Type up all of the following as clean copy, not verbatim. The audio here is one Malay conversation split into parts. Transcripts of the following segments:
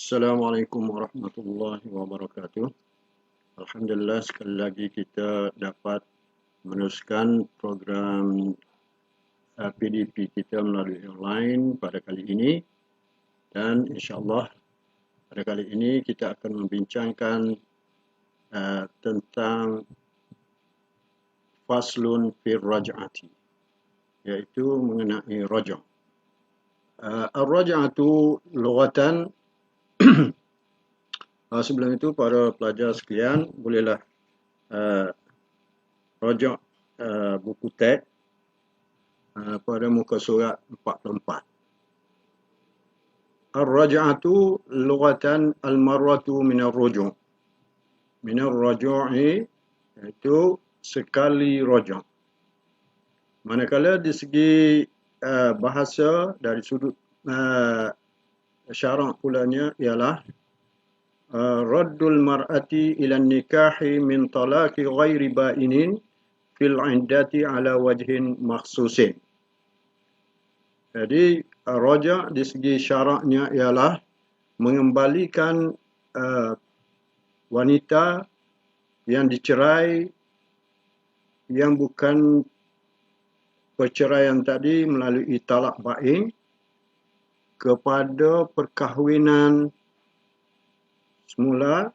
Assalamualaikum warahmatullahi wabarakatuh. Alhamdulillah sekali lagi kita dapat meneruskan program PDP kita melalui online pada kali ini, dan insyaAllah pada kali ini kita akan membincangkan tentang faslun fir raj'ati, iaitu mengenai raj'ah. Ar-raj'atu lughatan. Sebelum itu para pelajar sekalian bolehlah rajak buku teks pada muka surat 44. Ar-raj'atu lughatan al-marratu min ar-ruju'. Min ar-ruju'i iaitu sekali rajak. Manakala di segi bahasa dari sudut syarak pulanya ialah raddul mar'ati ila nikahi min talaqi ghairi ba'inin fil iddati ala wajhin makhsusin. Jadi rajak di segi syaraknya ialah mengembalikan wanita yang dicerai yang bukan perceraian tadi melalui talak ba'in kepada perkahwinan semula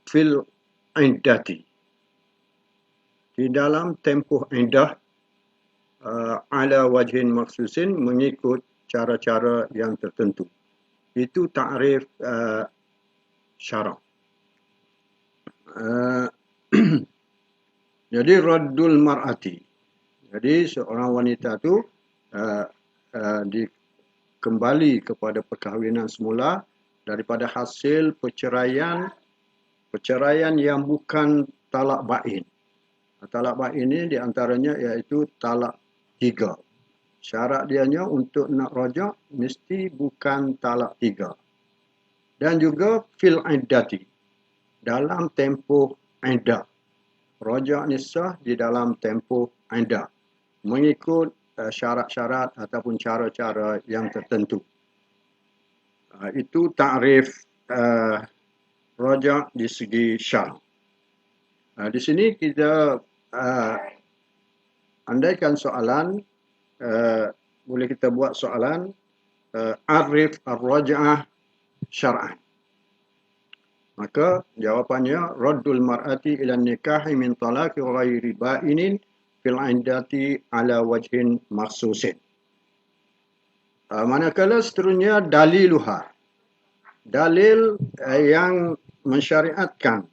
fil iddati, di dalam tempoh iddah ala wajhin maksusin, mengikut cara-cara yang tertentu. Itu takrif syarak. Jadi raddul mar'ati, jadi seorang wanita tu dikembali kepada perkahwinan semula daripada hasil perceraian yang bukan talak ba'in. Talak ba'in ini diantaranya iaitu talak 3. Syarat dianya untuk nak rajak mesti bukan talak 3. Dan juga fil iddati, dalam tempoh iddah. Rajak ni sah di dalam tempoh iddah, mengikut syarat-syarat ataupun cara-cara yang tertentu. Itu takrif rajak di segi syarak. Di sini kita andaikan soalan, boleh kita buat soalan, arif ar-raj'ah syar'an. Maka jawapannya raddul mar'ati ila nikahi min talaqi ghairi ba'inin fil iddati ala wajhin makhsusin. Manakala seterusnya daliluha, dalil yang mensyariatkan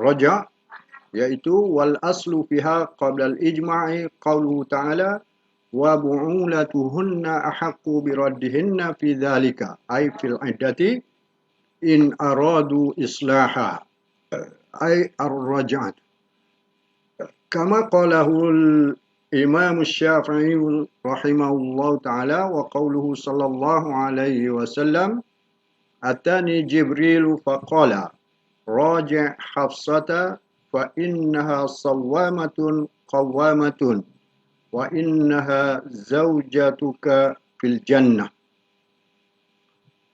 rajak, iaitu wal aslu fiha qabla al-ijma'i qawluhu ta'ala wa bu'ulatuhunna ahaqqu biraddihinna fi dhalika ay fil iddati in aradu islaha ay ar-raj'at, kama qalahu Imam Syafi'i rahimahullah ta'ala wa qawluhu sallallahu alaihi wasallam atani Jibril faqala raji' Hafsata fa innaha sawwamatun qawwamatun wa innaha zawjatuka fil jannah.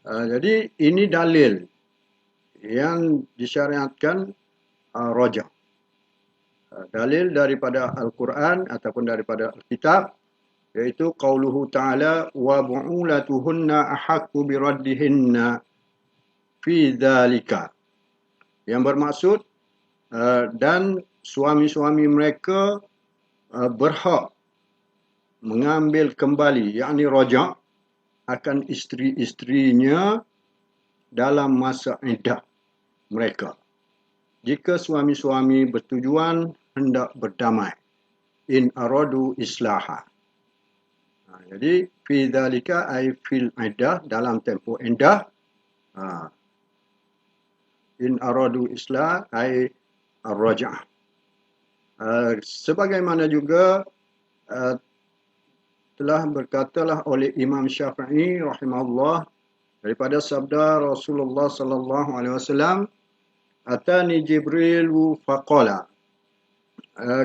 Jadi ini dalil yang disyariatkan rajak. Dalil daripada Al-Quran ataupun daripada Alkitab, iaitu qauluhu ta'ala wa bu'ulatuhunna ahaqqu biraddihinna fi dhalika, yang bermaksud dan suami-suami mereka berhak mengambil kembali, yakni rajak, akan isteri-isterinya dalam masa iddah mereka, jika suami-suami bertujuan hendak berdamai, in aradu islaha. Jadi fi dhalika ay fil iddah, dalam tempoh iddah. In aradu islah ay ar-raj'ah. Sebagaimana juga telah berkatalah oleh Imam Syafi'i rahimahullah daripada sabda Rasulullah sallallahu alaihi wasallam, atani Jibril faqala,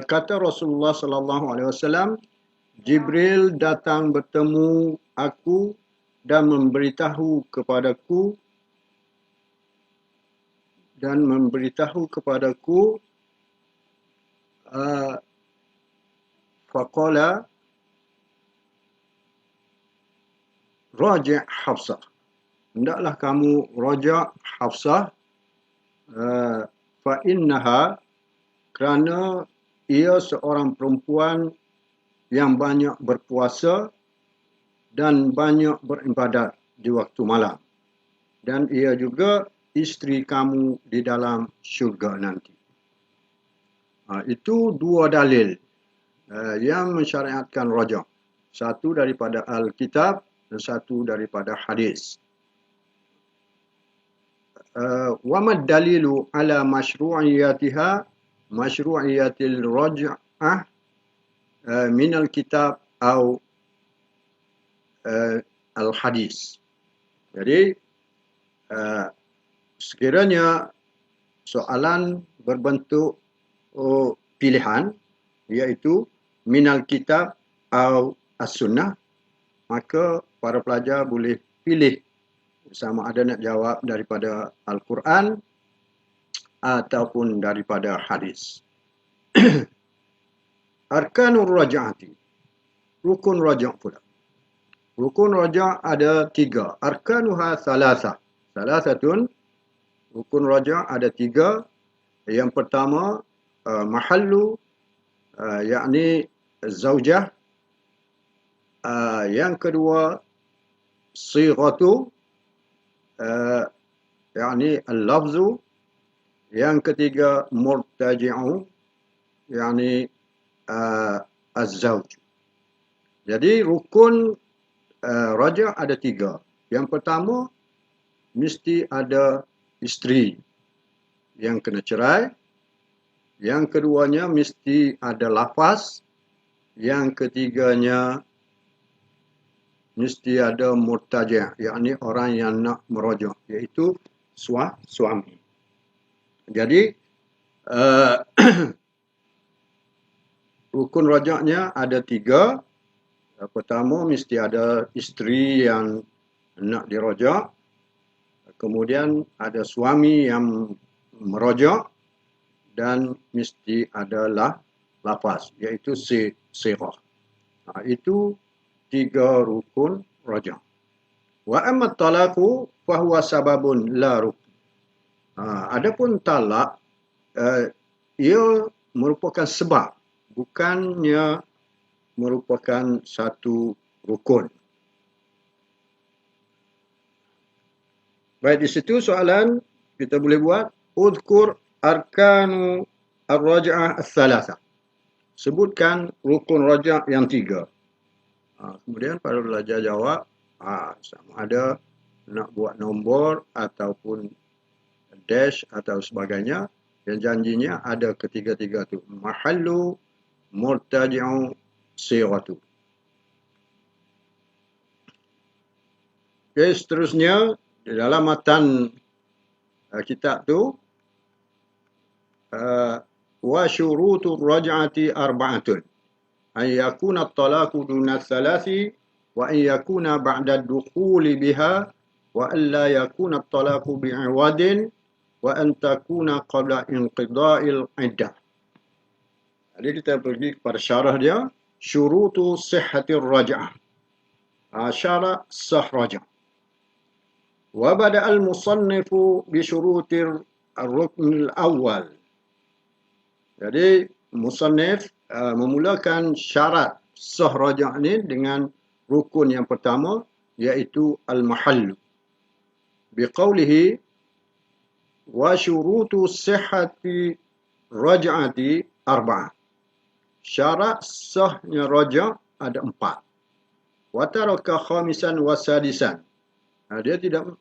kata Rasulullah sallallahu alaihi wasallam, Jibril datang bertemu aku dan memberitahu kepadaku faqala raji' Hafsah, hendaklah kamu raja' Hafsah, fa innaha, kerana ia seorang perempuan yang banyak berpuasa dan banyak beribadat di waktu malam, dan ia juga isteri kamu di dalam syurga nanti. Itu dua dalil yang mensyariatkan raja'. Satu daripada Alkitab dan satu daripada hadis. Wa mad dalilu ala masyru'iyatil raj'ah min al-kitab atau al-hadis. Jadi sekiranya soalan berbentuk pilihan, iaitu minal kitab atau as-sunnah, maka para pelajar boleh pilih sama ada nak jawab daripada Al-Quran ataupun daripada hadis. Arkanur raja'ati, rukun raja' pula. Rukun raja' ada 3. Arkanuha salasatun, rukun raja' ada 3. Yang pertama mahallu, yakni zaujah. Yang kedua sighatu, yakni al-lafzu. Yang ketiga murtaji'u, yakni az-zawj. Jadi rukun raja' ada 3. Yang pertama, mesti ada isteri yang kena cerai. Yang keduanya mesti ada lafaz. Yang ketiganya mesti ada murtaji', yakni orang yang nak merujuk, iaitu suami. Jadi rukun raja'nya ada 3. Pertama, mesti ada isteri yang nak dirojak. Kemudian ada suami yang merojak. Dan mesti adalah lafaz, iaitu sighah. Itu 3 rukun rajak. Wa amma talaqu fahuwa sababun la rukun. Adapun talak, ia merupakan sebab, bukannya merupakan satu rukun. Baik, di situ soalan kita boleh buat, udhkur arkanu ar-raj'ah as-salasa. Sebutkan rukun raja' yang 3. Kemudian para pelajar jawab, sama ada nak buat nombor ataupun dash atau sebagainya. Yang janjinya ada ketiga-tiga tu. Mahallu, murtaji'u, sighatu. Okay, seterusnya di dalam matan kitab tu, wa syurutur raj'ati arba'atun. An yakuna at-talaqu duna thalathi, wa an yakuna ba'da ad-dukhuli biha, wa an la yakuna at-talaqu bi'iwadin, wa an takuna qabla inqida'il iddah. Jadi kita pergi kepada syarah dia, syurutu sihhatir raj'ah. Syarat sah raj'ah. Wa bada al-musannifu bi syurutir ar-rukn al-awwal. Jadi musannif memulakan syarat sah raj'ah ni dengan rukun yang pertama, iaitu al-mahallu. Biqaulihi wa syurutu sihhati raj'ati arba'ah. Syarat sahnya raja' ada 4. Wa taraka khamisan wa sadisan. Dia tidak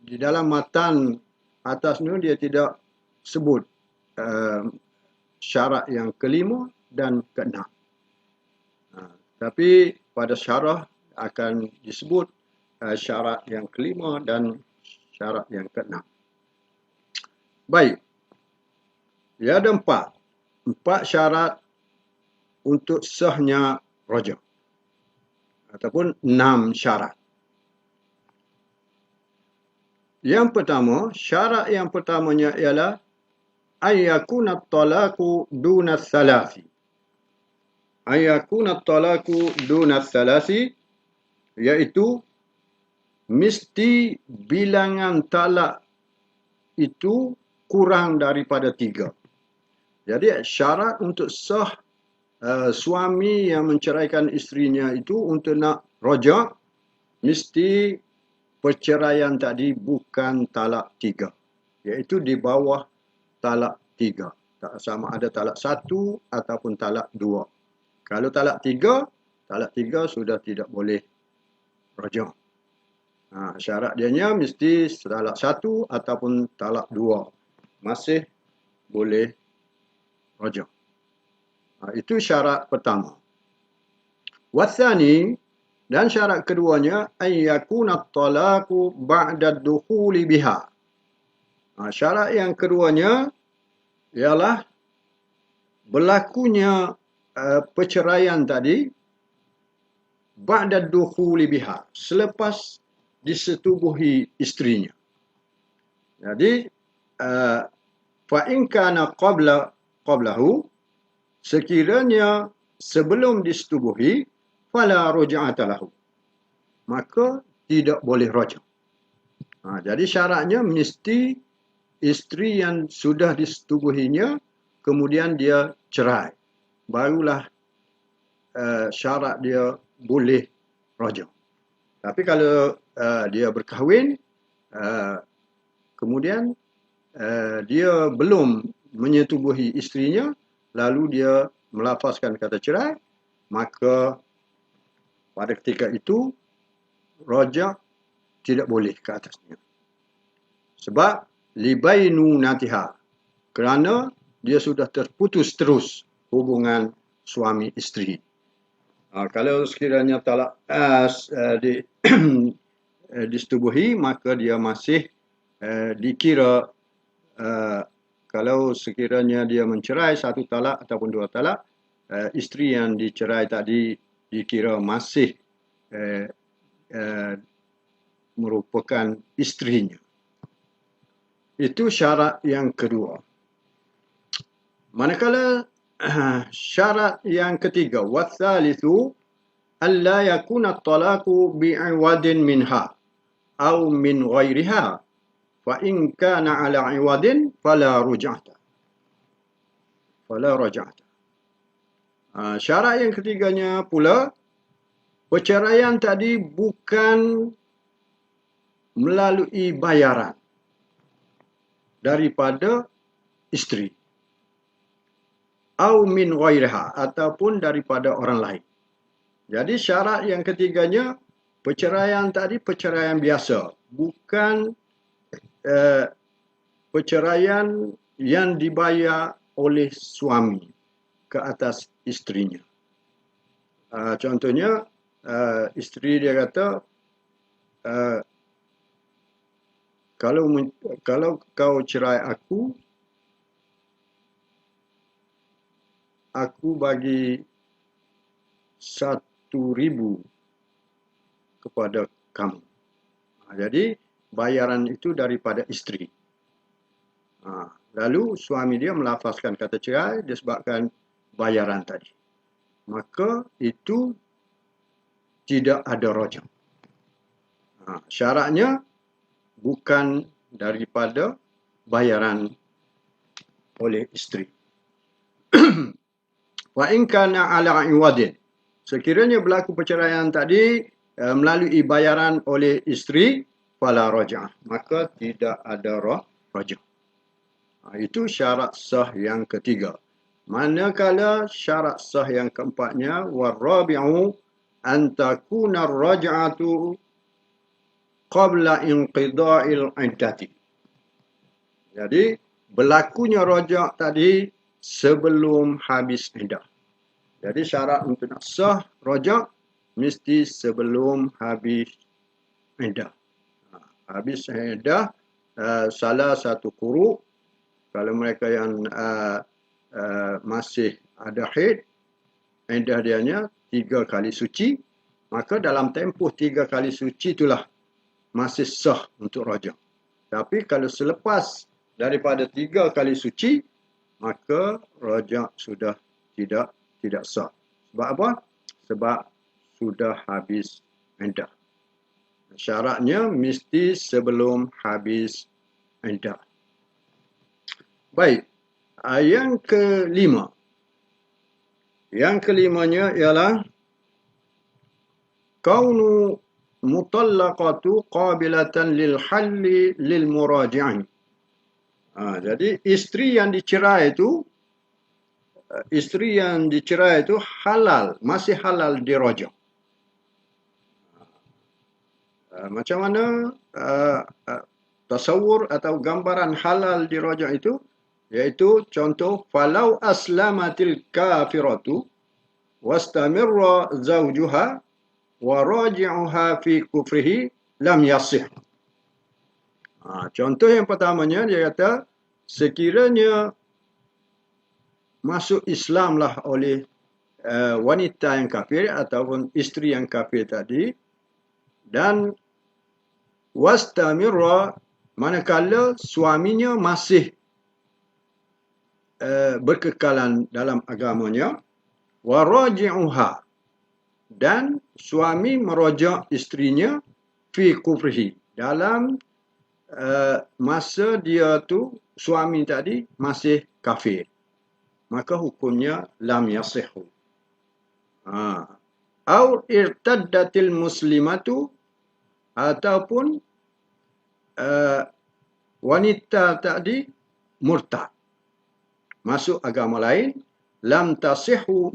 di dalam matan atas ni dia tidak sebut syarat yang kelima dan keenam. Tapi pada syarah akan disebut syarat yang kelima dan syarat yang keenam. Baik. Dia ada 4 syarat untuk sahnya raja'. ataupun 6 syarat. Yang pertama, syarat yang pertamanya ialah ayyakuna talaqu duna thalathi. Ayyakuna talaqu duna thalathi, iaitu mesti bilangan talak itu kurang daripada 3. Jadi syarat untuk sah suami yang menceraikan isterinya itu untuk nak rojak, mesti perceraian tadi bukan talak 3, iaitu di bawah talak 3. Tak sama ada talak 1 ataupun talak 2. Kalau talak 3 sudah tidak boleh rojak. Syarat dianya mesti talak 1 ataupun talak 2. Masih boleh rojak. Itu syarat pertama. Wathani, dan syarat keduanya, ayyakuna talaqu ba'da dukhuli biha. Syarat yang keduanya ialah berlakunya perceraian tadi ba'da dukhuli biha, selepas disetubuhi isterinya. Jadi fa in kana qablahu, sekiranya sebelum disetubuhi, fala ruj'ata lahu, maka tidak boleh rojak. Jadi syaratnya mesti isteri yang sudah disetubuhinya kemudian dia cerai, barulah syarat dia boleh rojak. Tapi kalau dia berkahwin, kemudian dia belum menyetubuhi isterinya, lalu dia melafazkan kata cerai, maka pada ketika itu rojak tidak boleh ke atasnya. Sebab libainu natiha, kerana dia sudah terputus terus hubungan suami isteri. Kalau sekiranya talak disetubuhi, maka dia masih dikira, kalau sekiranya dia mencerai 1 talak ataupun 2 talak, isteri yang dicerai tadi dikira masih merupakan isterinya. Itu syarat yang kedua. Manakala syarat yang ketiga, wathalithu alla yakuna talaqu bi'iwadin minha au min ghairiha, fa in kana ala iwadin fala ruj'ata. Syarat yang ketiganya pula, perceraian tadi bukan melalui bayaran daripada isteri, au min ghairiha, ataupun daripada orang lain. Jadi syarat yang ketiganya, perceraian tadi perceraian biasa, bukan perceraian yang dibayar oleh suami ke atas isterinya. Contohnya, isteri dia kata, kalau kau cerai aku bagi 1,000 kepada kamu. Jadi bayaran itu daripada isteri. Lalu suami dia melafazkan kata cerai disebabkan bayaran tadi, maka itu tidak ada rojak. Syaratnya bukan daripada bayaran oleh isteri. Wa in kana ala iwadin, sekiranya berlaku perceraian tadi melalui bayaran oleh isteri, fala raj'ah, maka tidak ada raj'ah. Itu syarat sah yang ketiga. Manakala syarat sah yang keempatnya, warabi'u an takuna ar-raj'atu qabla inqida'il iddati. Jadi berlakunya raj'ah tadi sebelum habis iddah. Jadi syarat untuk nak sah raj'ah mesti sebelum habis iddah. Habis iddah salah satu quru', kalau mereka yang masih ada haid, iddah dianya 3 kali suci. maka dalam tempoh 3 kali suci itulah masih sah untuk rajak. Tapi kalau selepas daripada 3 kali suci, maka rajak sudah tidak sah. Sebab apa? Sebab sudah habis iddah. Syaratnya mesti sebelum habis iddah. Baik. Yang kelima. Yang kelimanya ialah kaunu mutallaqatu qabilatan lil halli lil muraji'in. Jadi isteri yang dicerai itu halal, masih halal dirajak. Macam mana tasawur atau gambaran halal dirajak itu? Iaitu contoh, falau aslamatil kafiratu wastamirra zawjuha wa raji'uha fi kufrihi lam yasih. Contoh yang pertamanya, dia kata sekiranya masuk Islamlah oleh wanita yang kafir ataupun isteri yang kafir tadi, dan wastamirra, manakala suaminya masih berkekalan dalam agamanya, waraji'uha, dan suami merojak isterinya fi kufrihi, dalam masa dia tu suami tadi masih kafir, maka hukumnya lam yasihhu. Au irtaddatil muslimatu, ataupun wanita tadi murtad, masuk agama lain, lam tasihhu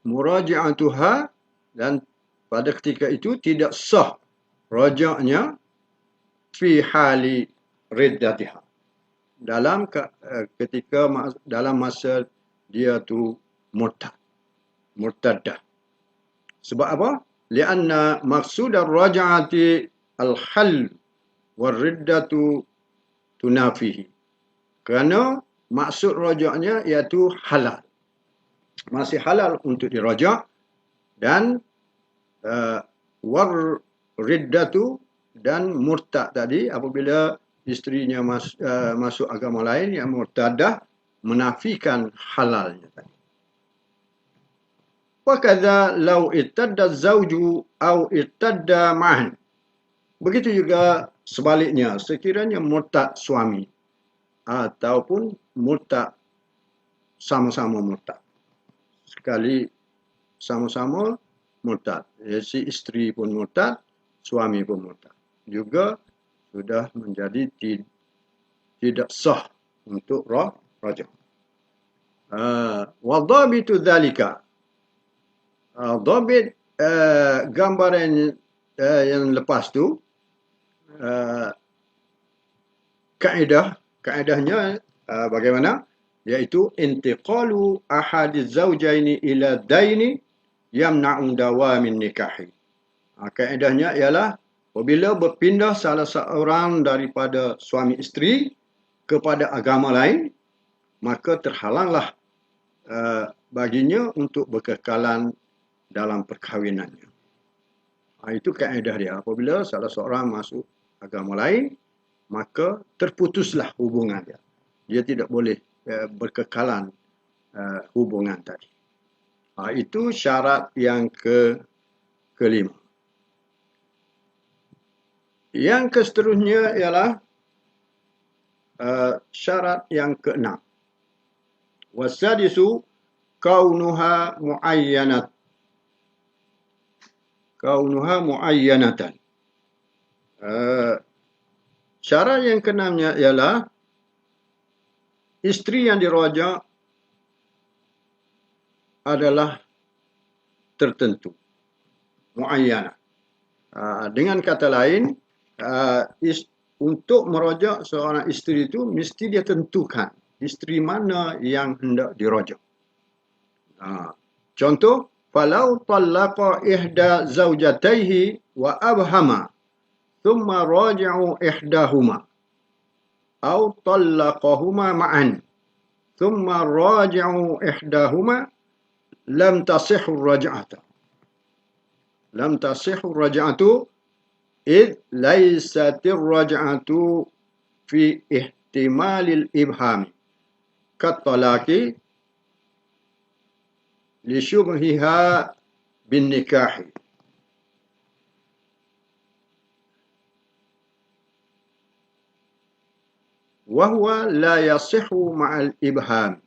muraji'atuha, dan pada ketika itu tidak sah rajaknya fi hali riddatiha, dalam dalam masa dia tu murtadah. Sebab apa? Lianna maqsudar raj'ati al-hal war-riddatu tunafihi. Kerana maksud rajaknya iaitu halal, masih halal untuk dirajak, dan war-riddatu, dan murtad tadi, apabila isterinya masuk agama lain yang murtadah, menafikan halalnya tadi. Wa kadza law irtadda zawju au irtadda ma'an. Begitu juga sebaliknya, sekiranya murtad suami ataupun murtad, sama-sama murtad. Sekali sama-sama murtad. Si isteri pun murtad, suami pun murtad. Juga sudah menjadi tidak sah untuk rajak. Wa dhabitu dzalika. Dhabit gambaran yang lepas tu, kaedahnya bagaimana? Iaitu intiqalu ahadiz zawjaini ila daini yamna'u dawamin nikahi. Kaedahnya ialah apabila berpindah salah seorang daripada suami isteri kepada agama lain, maka terhalanglah baginya untuk berkekalan dalam perkahwinannya. Itu kaedah dia. Apabila salah seorang masuk agama lain, maka terputuslah hubungan dia. Dia tidak boleh berkekalan hubungan tadi. Itu syarat yang kelima. Yang seterusnya ialah syarat yang keenam. Wasadisu kaunuha muayyanatan. Syarat yang keenamnya ialah isteri yang dirajak adalah tertentu, muayyanah. Dengan kata lain, untuk merajak seorang isteri itu mesti dia tentukan isteri mana yang hendak dirajak. Contoh, falau talaqa ihda zawjataihi wa abhama thumma raja'u ihdahuma au talaqahuma ma'an thumma raja'u ihdahuma lam tasihhu raj'ata. lam tasihhu raj'atu id laisatir raj'atu fi ihtimalil ibham kat talaqi li syubhiha bin nikahi. Wahwa la yasihu ma'al ibham.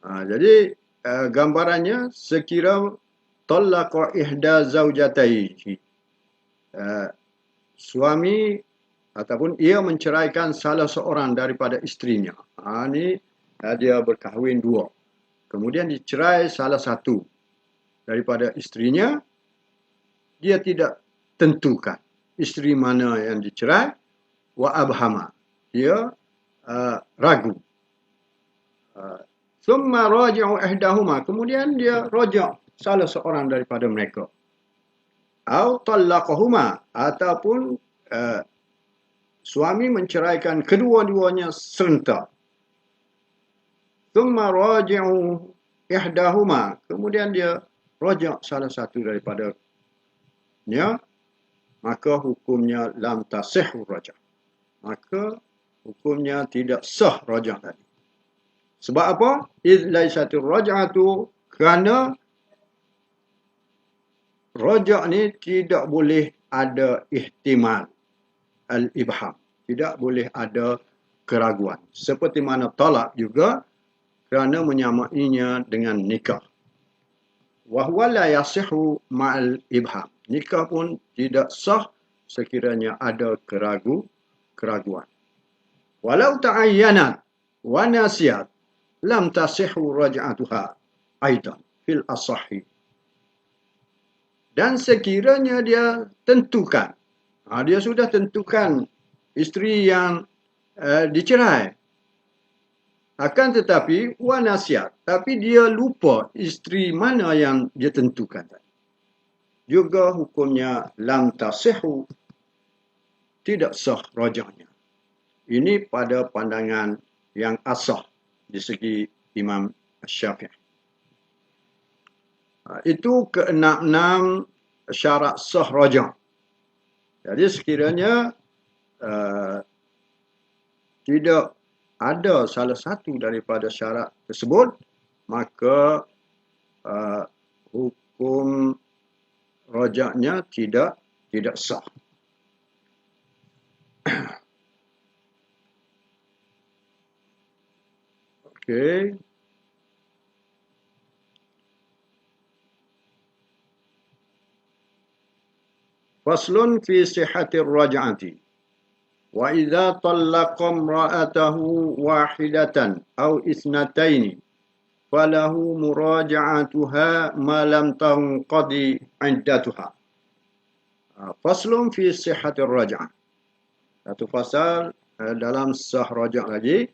Jadi gambarannya sekira talaqa ihda zaujataihi, suami ataupun ia menceraikan salah seorang daripada isterinya. Ini dia berkahwin dua. Kemudian dicerai salah satu daripada isterinya, dia tidak tentukan isteri mana yang dicerai. Wa abhama, dia ragu. Thumma raji'u ihdahuma, kemudian dia raja' salah seorang daripada mereka. Au talaqahuma, ataupun suami menceraikan kedua-duanya serentak. Thumma raji'u ihdahuma, kemudian dia raja' salah satu daripadanya, maka hukumnya lam tasihhu raj'ah. Maka hukumnya tidak sah raj'ah tadi. Sebab apa? Iz laisatir raj'atu, kerana raj'ah ni tidak boleh ada ihtimal al-ibham. Tidak boleh ada keraguan. Seperti mana talak juga, kerana menyamainya dengan nikah. Wahwa la yasihu ma'al ibham. Nikah pun tidak sah sekiranya ada keraguan. Walau ta'ayyanat wa nasiyat lam tasihhu raj'atuha aidan fil asahi. Dan sekiranya dia tentukan, dia sudah tentukan isteri yang dicerai, akan tetapi wa nasiyat, tapi dia lupa isteri mana yang dia tentukan, juga hukumnya lam tasihhu, tidak sah raj'ahnya. Ini pada pandangan yang asah di segi Imam Syafi'i. Itu keenam syarat sah raj'ah. Jadi sekiranya tidak ada salah satu daripada syarat tersebut, maka hukum raj'ahnya tidak sah. Okey. Faslun fi sihhatir raj'ati. Wa idza talaqa imra'atahu wahidatan aw isnataini falahu muraja'atuha ma lam tanqadi 'iddatuha. Faslun fi sihhatir raj'ah. Satu fasal dalam sah raj'ah lagi,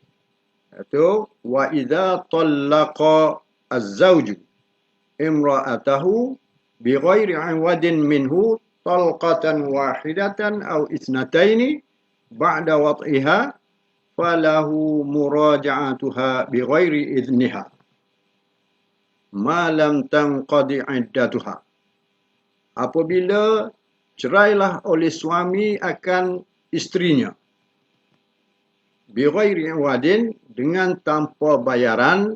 iaitu wa idza talaqa az-zawju imra'atahu bighairi 'iwadin minhu talqatan wahidatan aw isnataini ba'da wad'iha falahu muraja'atuha bighairi idniha ma lam tanqadi 'iddatuha. Apabila cerailah oleh suami akan isterinya bighairi iwadin, dengan tanpa bayaran,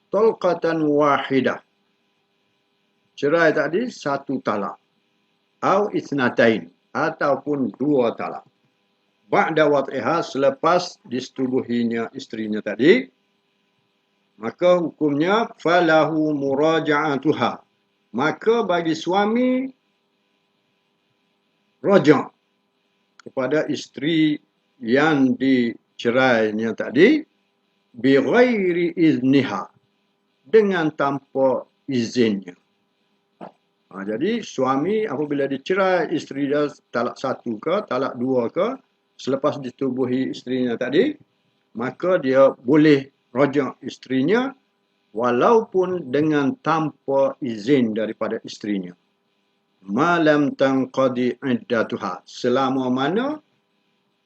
talqatan wahidah, cerai tadi satu talak, au isnatain, ataupun dua talak, ba'da wad'iha, selepas disetubuhinya isterinya tadi, maka hukumnya falahu muraja'atuha, maka bagi suami raja' kepada isteri yang dicerainya tadi bighairi izniha, dengan tanpa izinnya. Jadi suami apabila dicerai isteri dia talak satu ke, talak dua ke, selepas ditubuhi isterinya tadi, maka dia boleh raja' isterinya walaupun dengan tanpa izin daripada isterinya. Malam tanqadi iddatuha, selama mana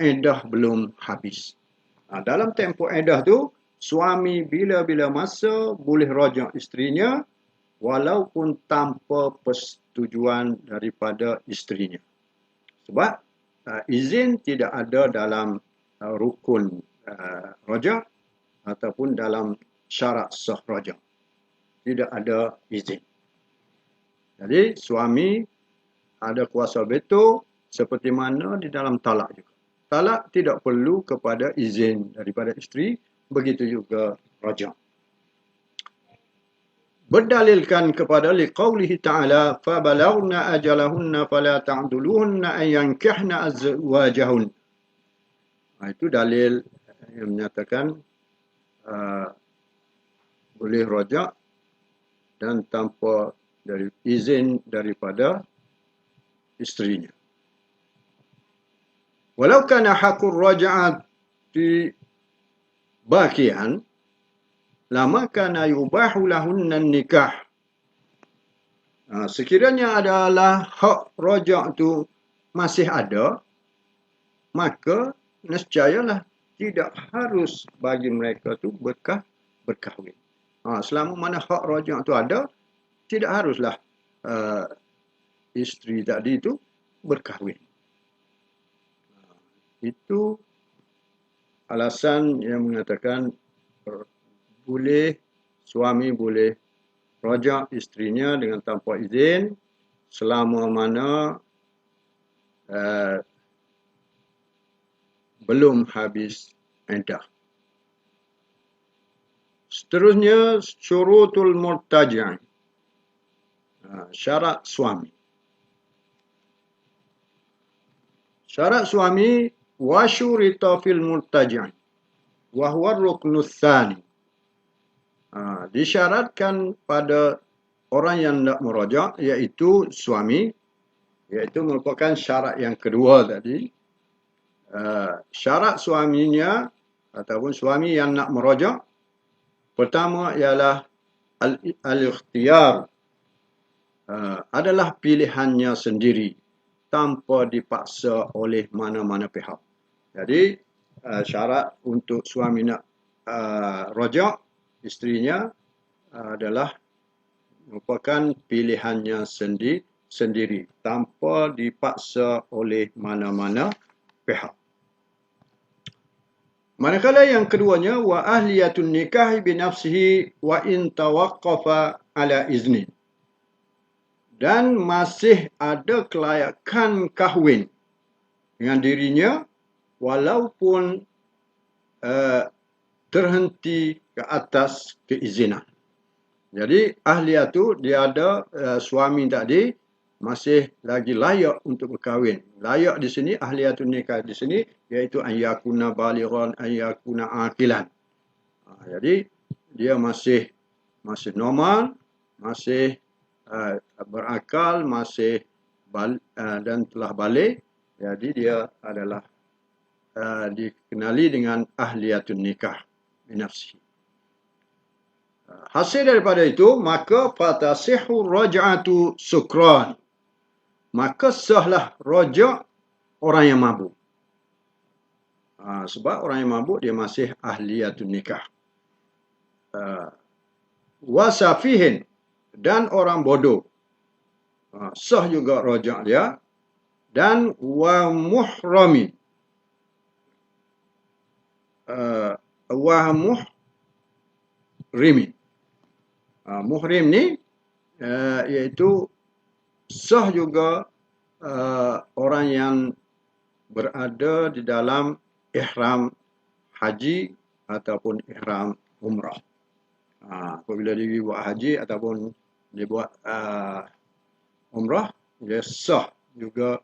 iddah belum habis. Dalam tempoh iddah tu, suami bila-bila masa boleh rajak isterinya walaupun tanpa persetujuan daripada isterinya. Sebab izin tidak ada dalam rukun rajak ataupun dalam syarat sah rajak. Tidak ada izin. Jadi suami ada kuasa veto seperti mana di dalam talak juga. Talak tidak perlu kepada izin daripada isteri, begitu juga rajak. Berdalilkan kepada liqaulihi ta'ala fabalaghna ajalahunna fala ta'duluhunna an yankihna azwajahun. Itu dalil yang menyatakan boleh rajak dan tanpa dari izin daripada isterinya. Walau kana haqqur raj'ati baqiyan lama kana yubahu lahunna nikah. Sekiranya adalah hak rajak tu masih ada, maka nescayalah tidak harus bagi mereka tu berkahwin. Selama mana hak rajak tu ada, tidak haruslah isteri tadi itu berkahwin. Itu alasan yang mengatakan suami boleh rajak isterinya dengan tanpa izin selama mana belum habis iddah. Seterusnya syurutul murtaji', syarat suami. Syarat suami wa syurita fil murtaji' wa huwa ruknus tsani. Disyaratkan pada orang yang nak merajak, iaitu suami, iaitu merupakan syarat yang kedua tadi. Syarat suaminya ataupun suami yang nak merajak, pertama ialah al-ikhtiyar, adalah pilihannya sendiri tanpa dipaksa oleh mana-mana pihak. Jadi syarat untuk suami nak rajak isterinya adalah merupakan pilihannya sendiri tanpa dipaksa oleh mana-mana pihak. Manakala yang keduanya wa ahliyatun nikah bi nafsihi wa in tawaqqafa ala izni, dan masih ada kelayakan kahwin dengan dirinya walaupun terhenti ke atas keizinan. Jadi ahliyah tu dia ada suami tadi masih lagi layak untuk berkahwin. Layak di sini, ahliyatun nikah di sini, iaitu an yakuna balighan, an yakuna aqilan. Jadi dia masih normal, masih berakal, masih dan telah balik. Jadi dia adalah dikenali dengan ahliyatun nikah binafsi. Hasil daripada itu, maka fatasihu raj'atu sukran. Maka sahlah rajak orang yang mabuk. Sebab orang yang mabuk dia masih ahliyatun nikah. Wasafihin, dan orang bodoh, sah juga rajak dia. Dan wa muhrami, muhrimi. Muhrim ni iaitu sah juga orang yang berada di dalam ihram haji ataupun ihram umrah. Apabila dia buat haji ataupun dia buat umrah, dia sah juga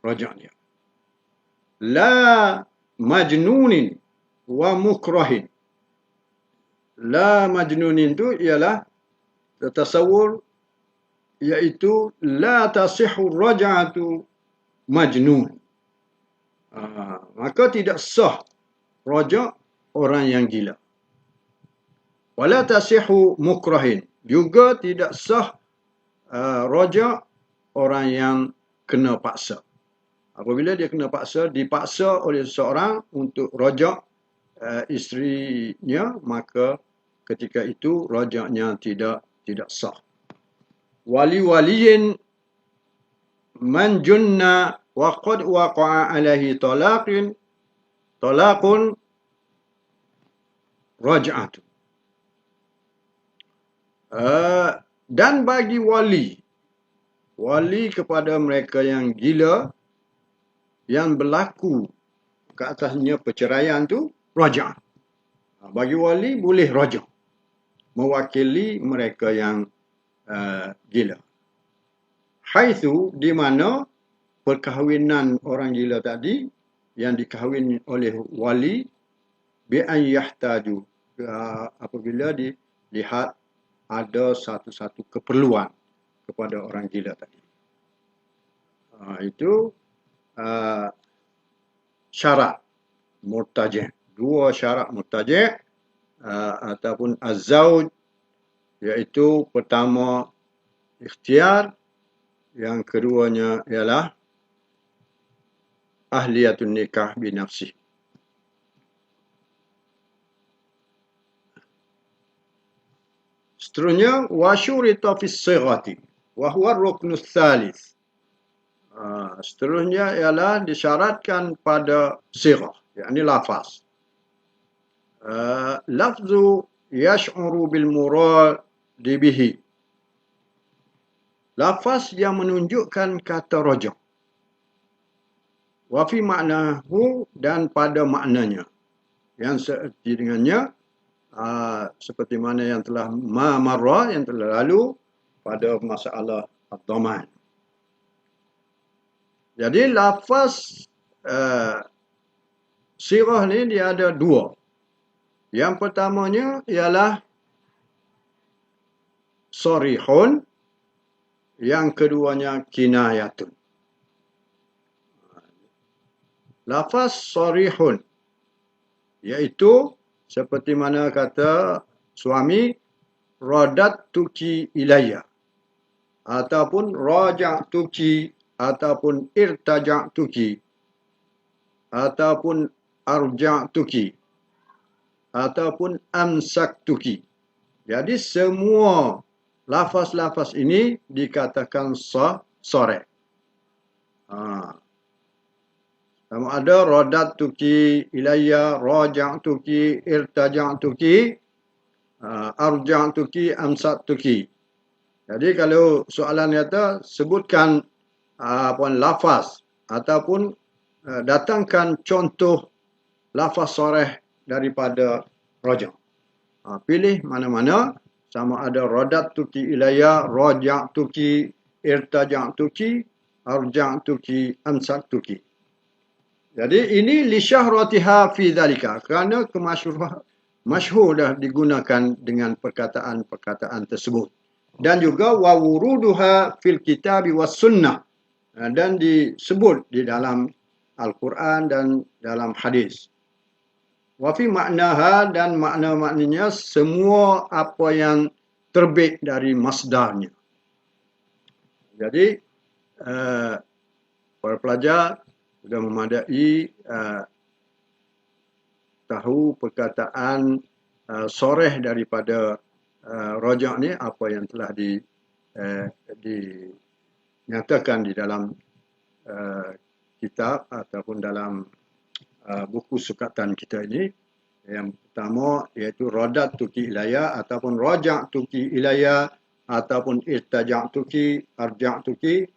rajak dia. La majnunin wa mukrahin. La majnunin tu ialah tasawur, iaitu la tasihhu raj'atu majnun. Maka tidak sah rajak orang yang gila. Wala tasihhu mukrahin, juga tidak sah rajak orang yang kena paksa. Apabila dia kena paksa, dipaksa oleh seseorang untuk rajak isterinya, maka ketika itu rajaknya tidak sah. Wali-waliyin man junna wa qad waqa'a alaihi talaqun raj'atu. Dan bagi wali kepada mereka yang gila, yang berlaku ke atasnya perceraian tu, raja'. Bagi wali boleh raja', mewakili mereka yang gila. Haitsu, di mana perkahwinan orang gila tadi yang dikahwin oleh wali, bi an yahtaju, apabila dilihat ada satu-satu keperluan kepada orang gila tadi. Itu syarat murtaji'. Dua syarat murtaji' ataupun az-zauj, iaitu pertama ikhtiar, yang keduanya ialah ahliyatun nikah binafsi. Seterusnya, wa syurita fis sighati wa huwa ruknus tsalits. Seterusnya ialah disyaratkan pada sighah, yakni lafaz. Lafzu yash'uru bil murad bihi. Lafaz yang menunjukkan kata raja'. Wa fi ma'nahu, dan pada maknanya. Yang seerti dengannya, seperti mana yang telah marra, yang telah lalu pada masalah ad-dhaman. Jadi lafaz sirah ni dia ada dua. Yang pertamanya ialah sarihun, yang keduanya kinayatun. Lafaz sarihun, iaitu seperti mana kata suami, radatuki ilayya, ataupun raja'tuki, ataupun irtaja'tuki, ataupun arja'tuki, ataupun amsaktuki. Jadi semua lafaz-lafaz ini dikatakan sarih. Sama ada radatuki ilayya, raja'tuki, irtaja'tuki, arja'tuki, amsaktuki. Jadi kalau soalan kata sebutkan lafaz ataupun datangkan contoh lafaz sarih daripada raja'. Pilih mana-mana, sama ada radatuki ilayya, raja'tuki, irtaja'tuki, arja'tuki, amsaktuki. Jadi ini li syahratiha fi dzalika, kerana masyhur dah digunakan dengan perkataan-perkataan tersebut. Dan juga wa wuruduha fil kitab was sunnah, dan disebut di dalam Al-Quran dan dalam hadis. Wa fi maknaha, dan makna-maknanya semua apa yang terbit dari masdarnya. Jadi para pelajar sudah memadai tahu perkataan sarih daripada raja' ni, apa yang telah dinyatakan di dalam kitab ataupun dalam buku sukatan kita ini. Yang pertama iaitu radatuki ilayya, ataupun raja'tuki ilayya, ataupun irtaja'tuki, arja'tuki,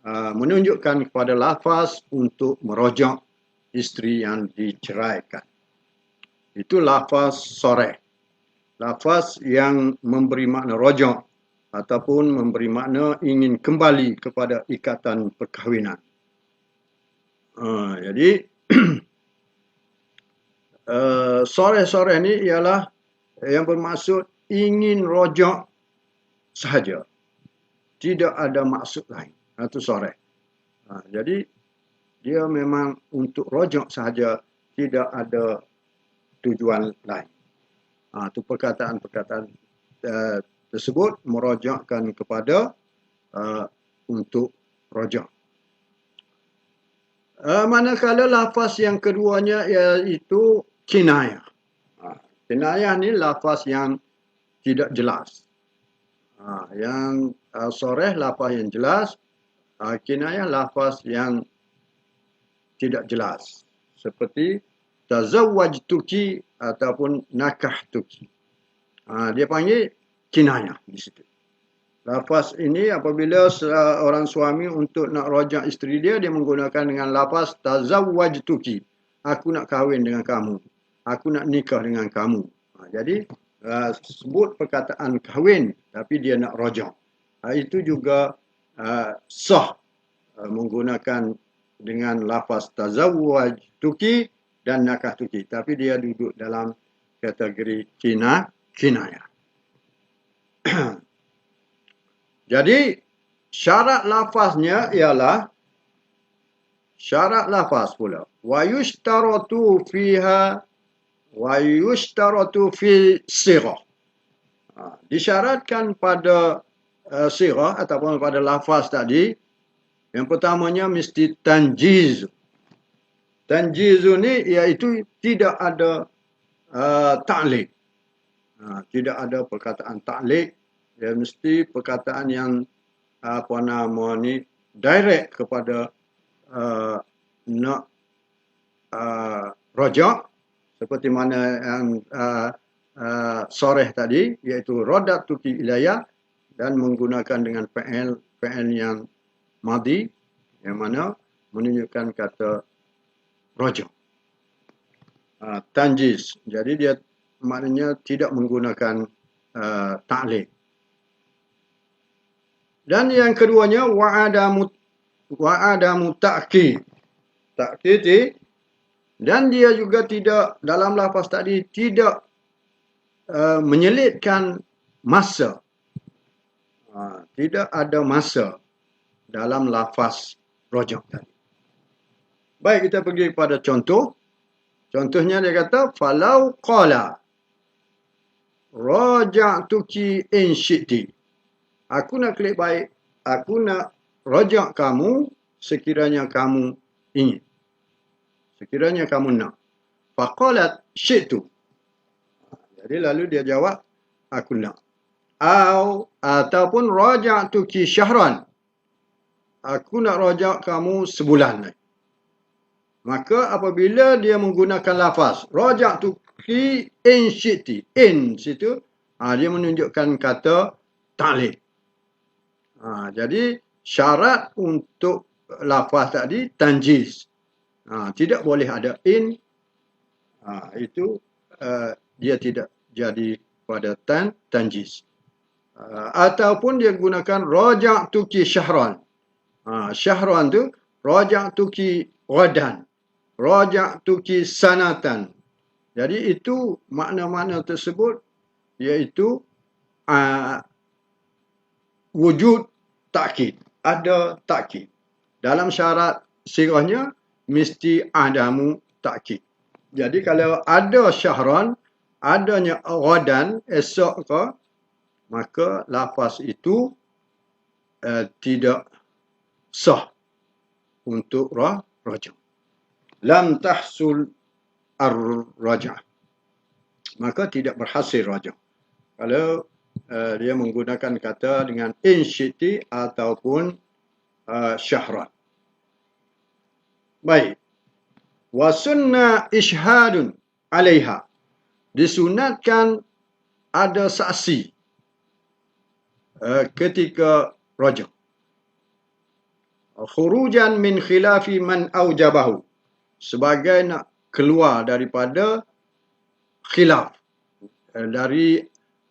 menunjukkan kepada lafaz untuk merojak isteri yang diceraikan. Itu lafaz sarih. Lafaz yang memberi makna rojak ataupun memberi makna ingin kembali kepada ikatan perkahwinan. Jadi sarih-sarih ni ialah yang bermaksud ingin rojak sahaja, tidak ada maksud lain. Itu sarih. Jadi dia memang untuk rojak sahaja, tidak ada tujuan lain. Itu perkataan-perkataan tersebut merojakkan kepada untuk rojak. Manakala lafaz yang keduanya iaitu kinayah. Kinayah ni lafaz yang tidak jelas. Yang soreh lafaz yang jelas. Kinayah lafaz yang tidak jelas. Seperti tazawwajtuki ataupun nakahtuki. Dia panggil kinayah di situ. Lafaz ini apabila orang suami untuk nak rajak isteri dia, dia menggunakan dengan lafaz tazawwajtuki. Aku nak kahwin dengan kamu. Aku nak nikah dengan kamu. Jadi sebut perkataan kahwin tapi dia nak rajak. Itu juga sah menggunakan dengan lafaz tazawwajtuki dan nakahtuki. Tapi dia duduk dalam kategori kinayah. Jadi syarat lafaznya ialah syarat lafaz pula. Wa yushtaratu fi sirah. Disyaratkan pada sirah ataupun pada lafaz tadi. Yang pertamanya mesti tanjiz. Tanjiz ni iaitu tidak ada ta'liq. Tidak ada perkataan ta'liq. Dia mesti perkataan yang direct kepada nak rajak, seperti mana yang soreh tadi, iaitu radatuki ilayya, dan menggunakan dengan fi'il yang madhi, yang mana menunjukkan kata rajak. Tanjiz. Jadi dia maknanya tidak menggunakan ta'liq. Dan yang keduanya wa'adamu ta'kid. Ta'kid, dan dia juga tidak, dalam lafaz tadi, tidak menyelitkan masa. Tidak ada masa dalam lafaz rajak tadi. Baik, kita pergi pada contoh. Contohnya dia kata, falau qala raja'tuki in syi'ti. Aku nak klik baik, aku nak rajak kamu sekiranya kamu ingin. Sekiranya kamu nak. Faqalat syi'tu. Jadi lalu dia jawab, aku nak. Ataupun raja'tuki syahran. Aku nak rajak kamu sebulan. Maka apabila dia menggunakan lafaz raja'tuki in syi'ti. In situ, dia menunjukkan kata ta'liq. Jadi syarat untuk lafaz tadi tanjiz. Tidak boleh ada in. Itu dia tidak jadi pada tanjiz. Ataupun dia gunakan raja'tuki syahran. Syahran tu raja'tuki ghadan. Raja'tuki sanatan. Jadi itu makna-makna tersebut iaitu wujud takkid. Ada takkid. Dalam syarat sirahnya mesti adamu takkid. Jadi kalau ada syahran, adanya ghadan, esok ke, maka lafaz itu tidak sah untuk rajak. Lam tahsul ar-rajah. Maka tidak berhasil rajak. Kalau dia menggunakan kata dengan in syi'ti ataupun syahran. Baik. Wa sunna ishhadun alaiha. Disunatkan ada saksi ketika rajak. Khurujan min khilafi man aujabahu. Sebagai nak keluar daripada khilaf. Dari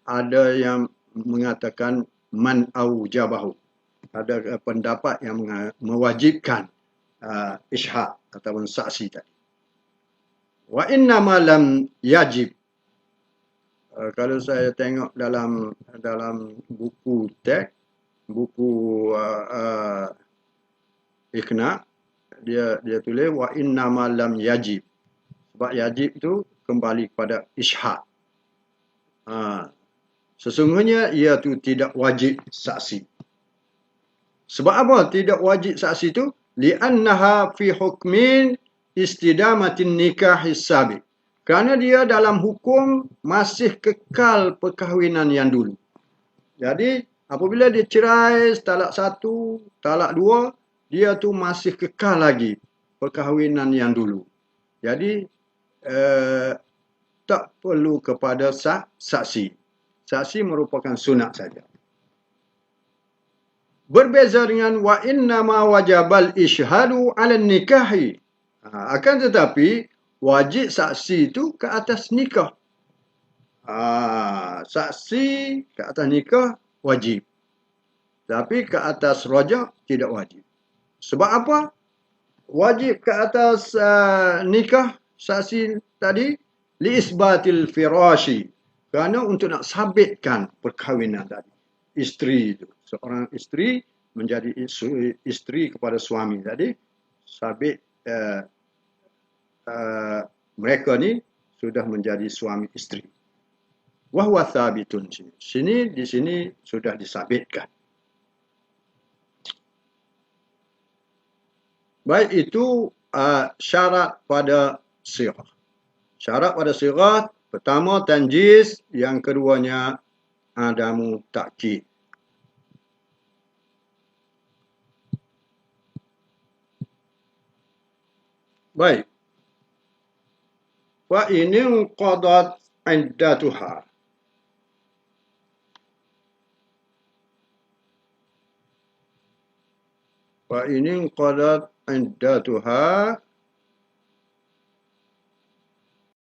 ada yang mengatakan man aujabahu. Ada pendapat yang mewajibkan ishhad ataupun saksi tadi. Wa innama lam yajib. Kalau saya tengok dalam buku teks, buku Iqna, dia tulis wa innama lam yajib. Sebab yajib tu kembali kepada ishhad. Sesungguhnya ia tu tidak wajib saksi. Sebab apa tidak wajib saksi tu? Li'annaha fi hukmin istidamatin nikah sabiq. Kerana dia dalam hukum masih kekal perkahwinan yang dulu. Jadi apabila dia cerai talak 1, talak 2, dia tu masih kekal lagi perkahwinan yang dulu. Jadi tak perlu kepada saksi. Saksi merupakan sunat saja. Berbeza dengan wa innama wajabal isyhadu 'ala nikahi. Akan tetapi wajib saksi itu ke atas nikah. Saksi ke atas nikah wajib. Tapi ke atas rajak tidak wajib. Sebab apa? Wajib ke atas nikah saksi tadi li isbatil firashi. Kerana untuk nak sabitkan perkahwinan tadi. Isteri itu. Seorang isteri menjadi isteri kepada suami tadi. Sabit mereka ni sudah menjadi suami isteri. Wahwa thabitun sini. Di sini sudah disabitkan. Baik, itu syarat pada sirah. Syarat pada sirah, pertama tanjis, yang keduanya adamu ta'kid. Baik. Wa in qadat iddatuha. Wa in qadat iddatuha